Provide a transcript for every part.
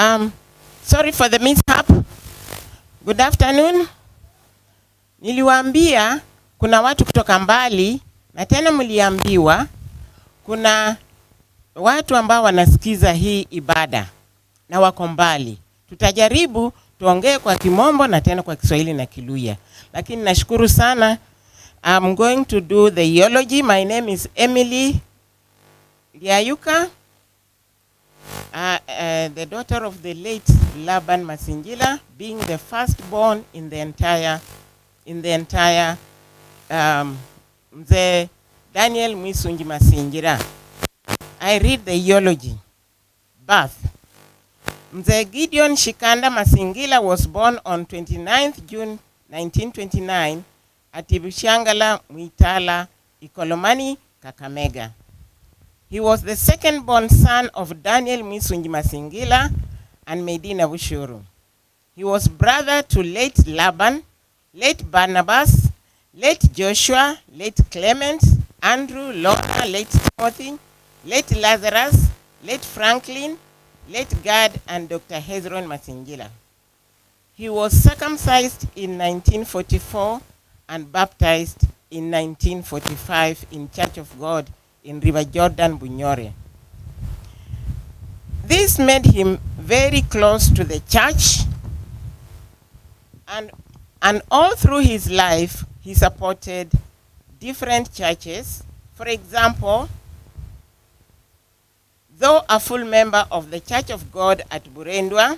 Sorry for the mishap. Good afternoon. Niliwaambia kuna watu kutoka mbali na tena mliambiwa kuna watu ambao wanasikiza hii ibada na wako mbali. Tutajaribu tuongee kwa Kimombo na tena kwa Kiswahili na Kiluya. Lakini nashukuru sana. I'm going to do the eulogy. My name is Emily Liayuka, the daughter of the late Laban Masingila, being the firstborn in the entire Mzee Daniel Masingila. I read the eulogy. Birth. Mzee Gideon Shikanda Masingila was born on 29th June 1929 at Ibishangala, Muitala, IKOLOMANI, KAKAMEGA. He was the second-born son of Daniel Masingila and Medina Bushuru. He was brother to late Laban, late Barnabas, late Joshua, late Clement, Andrew, Lorna, late Timothy, late Lazarus, late Franklin, late Gad, and Dr. Hezron Masingila. He was circumcised in 1944 and baptized in 1945 in Church of God in River Jordan, Bunyore. This made him very close to the church, and all through his life, he supported different churches. For example, though a full member of the Church of God at Burendwa,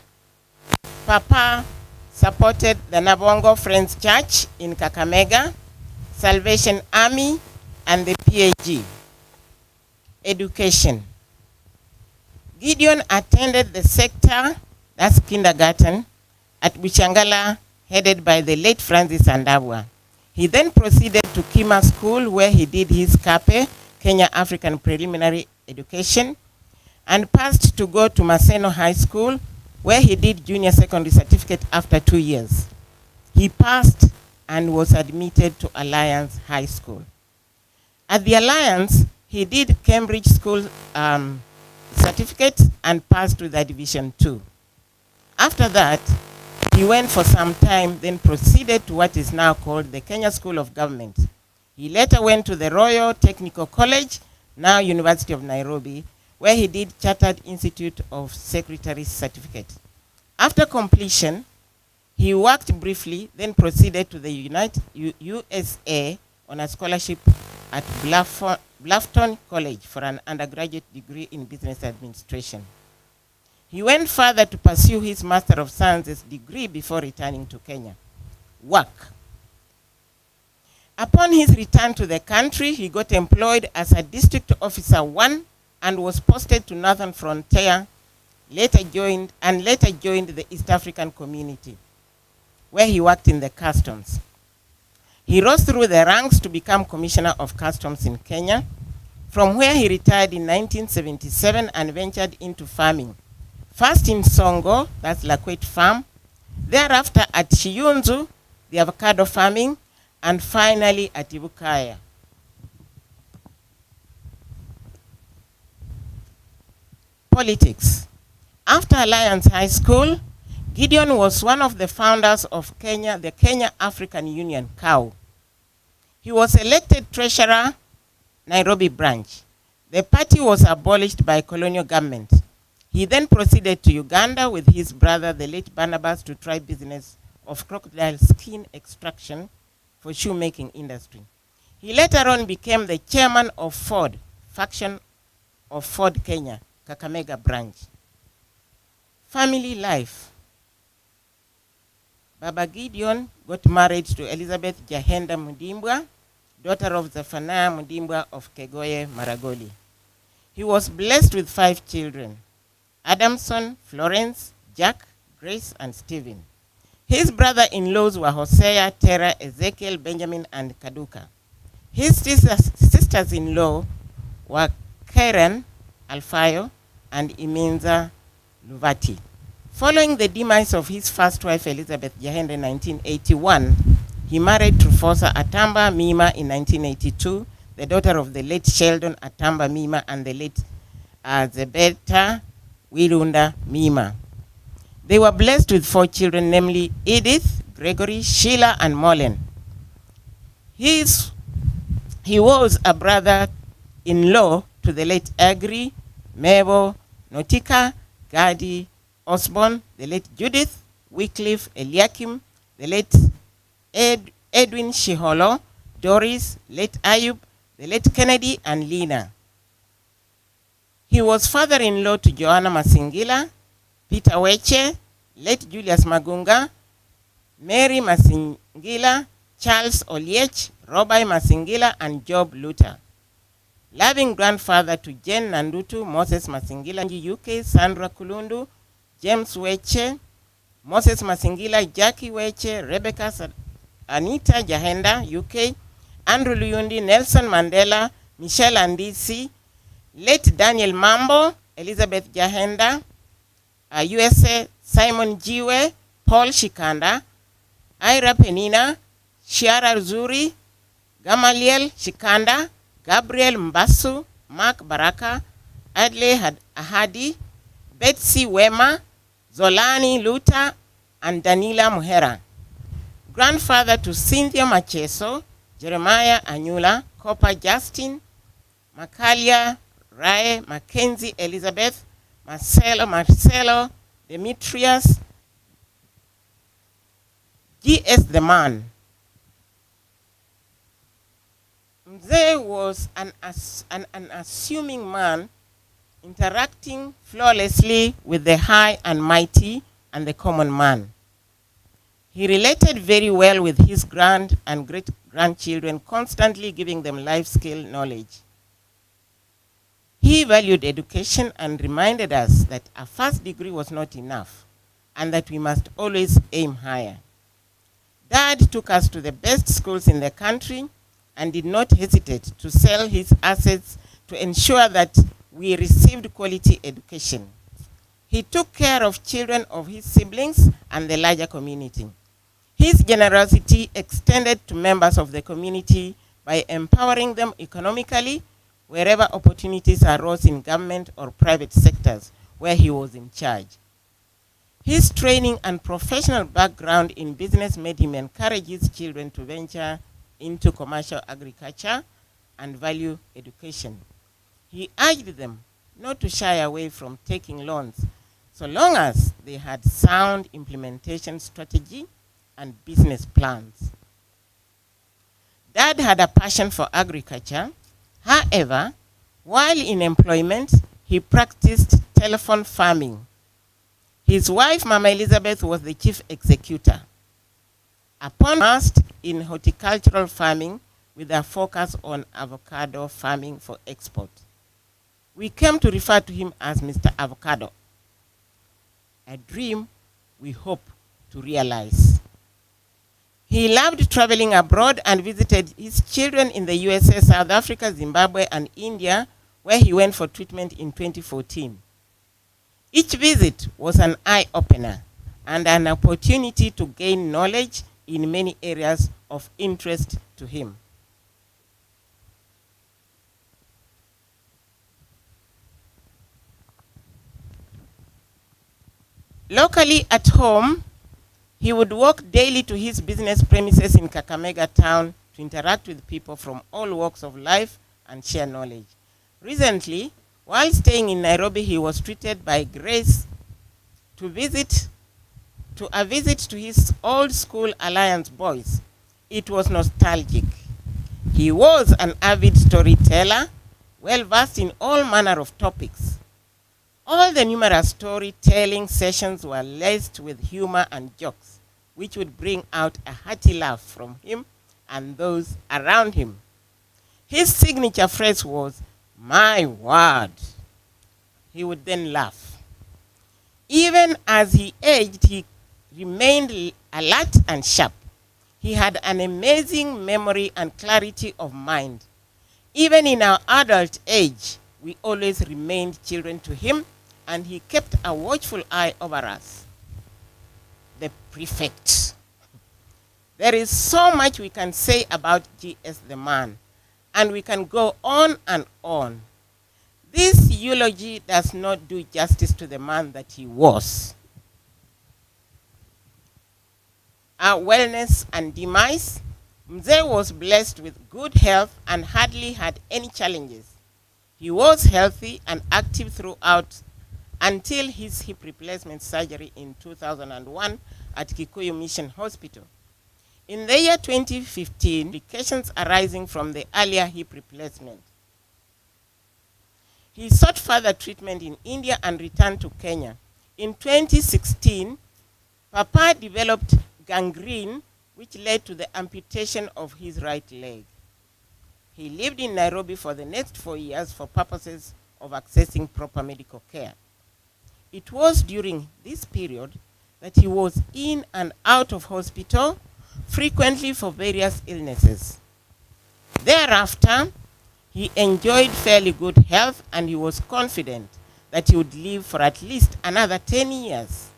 Papa supported the Nabongo Friends Church in Kakamega, Salvation Army, and the PAG. Education. Gideon attended the sector, that's kindergarten, at Buchangala, headed by the late Francis Andabwa. He then proceeded to Kima School, where he did his KAPE, Kenya African Preliminary Education, and passed to go to Maseno High School, where he did junior secondary certificate after 2 years. He passed and was admitted to Alliance High School. At the Alliance, he did Cambridge School certificate and passed to the Division 2. After that, he went for some time, then proceeded to what is now called the Kenya School of Government. He later went to the Royal Technical College, now University of Nairobi, where he did Chartered Institute of Secretaries certificate. After completion, he worked briefly, then proceeded to the USA on a scholarship at Bluffton College for an undergraduate degree in business administration. He went further to pursue his Master of Sciences degree before returning to Kenya. Work. Upon his return to the country, he got employed as a District Officer 1 and was posted to Northern Frontier, later joined the East African Community, where he worked in the customs. He rose through the ranks to become Commissioner of Customs in Kenya, from where he retired in 1977 and ventured into farming. First in Songo, that's Lakwet Farm, thereafter at Shiyunzu, the avocado farming, and finally at Ibukaya. Politics. After Alliance High School, Gideon was one of the founders of the Kenya African Union, KAU. He was elected treasurer, Nairobi branch. The party was abolished by colonial government. He then proceeded to Uganda with his brother, the late Barnabas, to try business of crocodile skin extraction for shoemaking industry. He later on became the chairman of Ford, faction of Ford Kenya, Kakamega branch. Family life. Baba Gideon got married to Elizabeth Jahenda Mudimbwa, daughter of Zephaniah Mudimbwa of Kegoye, Maragoli. He was blessed with 5 children: Adamson, Florence, Jack, Grace, and Stephen. His brother-in-laws were Hosea, Terah, Ezekiel, Benjamin, and Kaduka. His sisters-in-law were Karen, Alfayo, and Iminza Luvati. Following the demise of his first wife, Elizabeth Jahenda, in 1981, he married Trufosa Atamba Mima in 1982, the daughter of the late Sheldon Atamba Mima and the late Zebeta Wirunda Mima. They were blessed with 4 children, namely Edith, Gregory, Sheila, and Molen. He was a brother-in-law to the late Agri, Mabel, Nautica, Gadi, Osborne, the late Judith, Wycliffe, Eliakim, the late Edwin Shiholo, Doris, late Ayub, the late Kennedy, and Lina. He was father-in-law to Joanna Masingila, Peter Weche, late Julius Magunga, Mary Masingila, Charles Oliech, Robai Masingila, and Job Luther. Loving grandfather to Jen Nandutu, Moses Masingila, UK, Sandra Kulundu, James Weche, Moses Masingila, Jackie Weche, Rebecca Anita Jahenda, UK, Andrew Luyundi, Nelson Mandela, Michelle Andisi, late Daniel Mambo, Elizabeth Jahenda, USA, Simon Jiwe, Paul Shikanda, Ira Penina, Shiara Zuri, Gamaliel Shikanda, Gabriel Mbasu, Mark Baraka, Adley Ahadi, Betsy Wema, Zolani Luta, and Danila Muhera. Grandfather to Cynthia Macheso, Jeremiah Anyula, Copper Justin, Makalia Rae, Mackenzie Elizabeth, Marcelo, Demetrius, G.S. the Man. Mzee was an unassuming man, interacting flawlessly with the high and mighty and the common man. He related very well with his grand and great-grandchildren, constantly giving them life skill knowledge. He valued education and reminded us that a first degree was not enough and that we must always aim higher. Dad took us to the best schools in the country and did not hesitate to sell his assets to ensure that we received quality education. He took care of children of his siblings and the larger community. His generosity extended to members of the community by empowering them economically wherever opportunities arose in government or private sectors where he was in charge. His training and professional background in business made him encourage his children to venture into commercial agriculture and value education. He urged them not to shy away from taking loans so long as they had sound implementation strategy and business plans. Dad had a passion for agriculture. However, while in employment, he practiced telephone farming. His wife, Mama Elizabeth, was the chief executor. Upon immersed in horticultural farming with a focus on avocado farming for export, we came to refer to him as Mr. Avocado, a dream we hope to realize. He loved traveling abroad and visited his children in the USA, South Africa, Zimbabwe, and India, where he went for treatment in 2014. Each visit was an eye-opener and an opportunity to gain knowledge in many areas of interest to him. Locally at home, he would walk daily to his business premises in Kakamega town to interact with people from all walks of life and share knowledge. Recently, while staying in Nairobi, he was treated by Grace to a visit to his old school Alliance boys. It was nostalgic. He was an avid storyteller, well versed in all manner of topics. All the numerous storytelling sessions were laced with humor and jokes, which would bring out a hearty laugh from him and those around him. His signature phrase was, "My word." He would then laugh. Even as he aged, he remained alert and sharp. He had an amazing memory and clarity of mind. Even in our adult age, we always remained children to him, and he kept a watchful eye over us. The prefect. There is so much we can say about G.S. the man, and we can go on and on. This eulogy does not do justice to the man that he was. wellness and demise, Mzee was blessed with good health and hardly had any challenges. He was healthy and active throughout until his hip replacement surgery in 2001 at Kikuyu Mission Hospital. In the year 2015, complications arising from the earlier hip replacement. He sought further treatment in India and returned to Kenya. In 2016, Papa developed gangrene, which led to the amputation of his right leg. He lived in Nairobi for the next 4 years for purposes of accessing proper medical care. It was during this period that he was in and out of hospital, frequently for various illnesses. Thereafter, he enjoyed fairly good health and he was confident that he would live for at least another 10 years.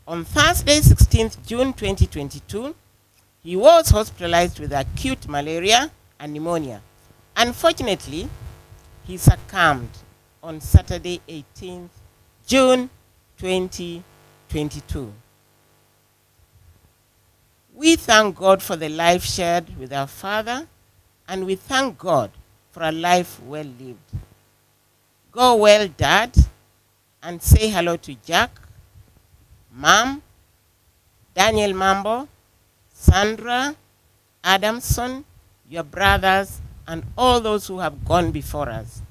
On Thursday, 16th June 2022, he was hospitalized with acute malaria and pneumonia. Unfortunately, he succumbed on Saturday, 18th June 2022. We thank God for the life shared with our father, and we thank God for a life well lived. Go well, Dad, and say hello to Jack, Mom, Daniel Mambo, Sandra, Adamson, your brothers, and all those who have gone before us.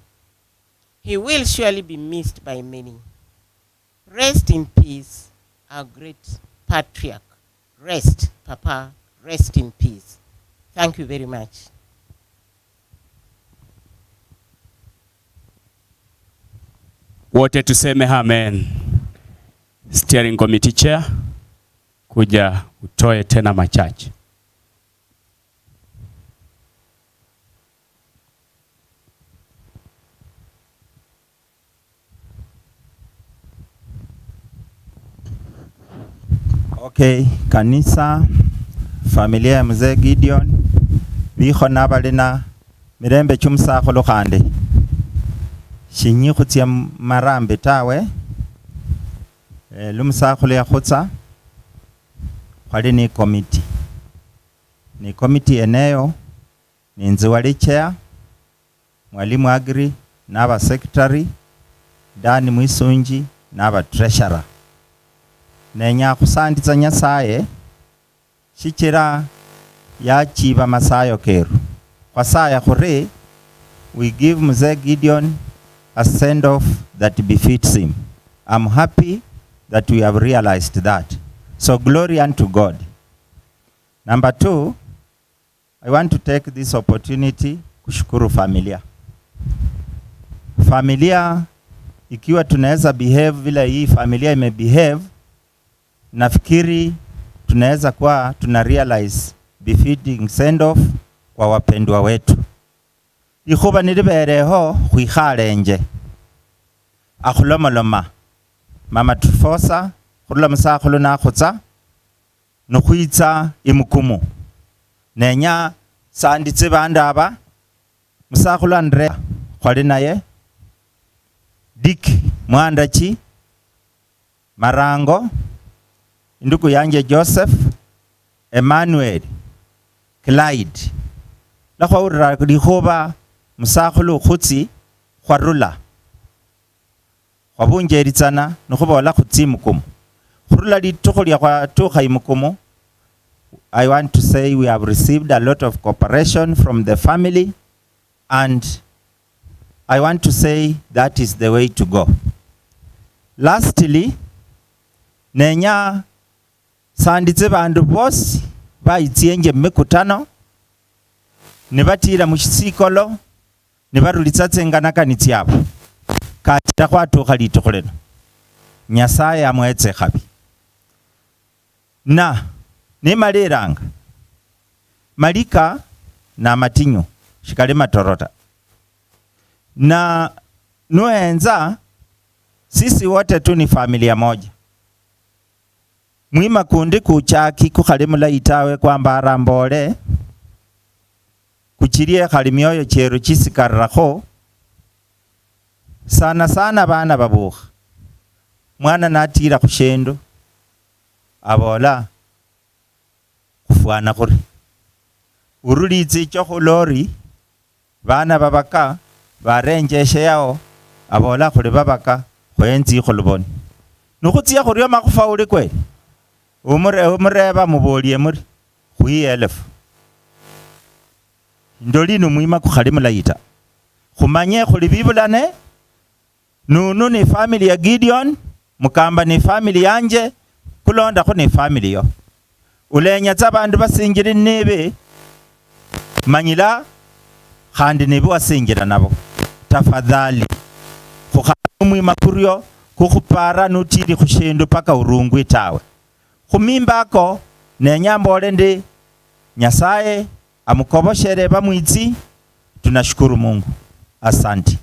He will surely be missed by many. Rest in peace, our great patriarch. Rest, Papa, rest in peace. Thank you very much. Wote tuseme amen. Steering committee chair, kuja utoe tena machache. Okay, kanisa, familia ya Mzee Gideon, biho nabalina mirembe chumsako lokande. Shinyi khutia marambe tawe, lumsako le khutsa, khwali ni committee. Ni committee eneo, ni nziwali chair, mwalimu agri, naba secretary, Dani Mwisunji, naba treasurer. Nenya kusandiza Nyasaye shichira ya chiba masayo keru. Kwa saya khure, we give Mzee Gideon a send-off that befits him. I'm happy that we have realized that. So glory unto God. Number 2, I want to take this opportunity kushukuru familia. Familia, ikiwa tunaweza behave vile hii familia imebehave, nafikiri tunaweza kuwa tuna-realize befitting send-off kwa wapendwa wetu. Ikhuba nilibereho khwikhale nje. Akhulomoloma. Mama Tufosa, khurula musakhulu nakhutsa, nukhwitsa imukumu. Nenya sanditse bandaba, musakhulu Andre, khwali naye, Dick Mwandachi, Marango, ndugu yanje Joseph, Emmanuel, Clyde. Lakwa urra likhoba musakhulu khutsi khwarula. Khwabunjeritsana nokhubola khutsi mukumu. Khurula litukho lya khwatukha imukumu. I want to say we have received a lot of cooperation from the family, and I want to say that is the way to go. Lastly, nenya sanditse bandu bosi bayitsienge mmekutano nibatira mushisikolo nibarulitsa tsenganakani tsyabo kachita khwatukha litukho lino. Nyasaye amwetse khabi na nimaliranga malika na matinyu shikali matorota na nuenza sisi wote tu ni familia moja. Mwima kundi kuchaki kukhali mulayi tawe kwamba arambole kuchirie khali myoyo cheru chisikarrakho sana sana bana babukha. Mwana natira khushendo abola kufwana khuri urulitsi cho khulori bana babaka barenjeshe yao abola khuli babaka khwenzi khuluboni nukhutsia khuryo makhufa uli kweli umureba mubolie muri khuyelefu ndolino mwima kukhali mulayita khumanye khuli bibulane nunu ni family ya Gideon mukamba ni family yanje kulonda khu ni family yo ulenya tsa bandu basinjiri nibe manyila khandi nibe wasinjira nabo tafadhali khukhala mwima kuryo kukhupara nutili khushindu paka urungwi tawe khumimbako nenyambole ndi Nyasaye amukoboshere bamwitsi tunashukuru Mungu. Asante.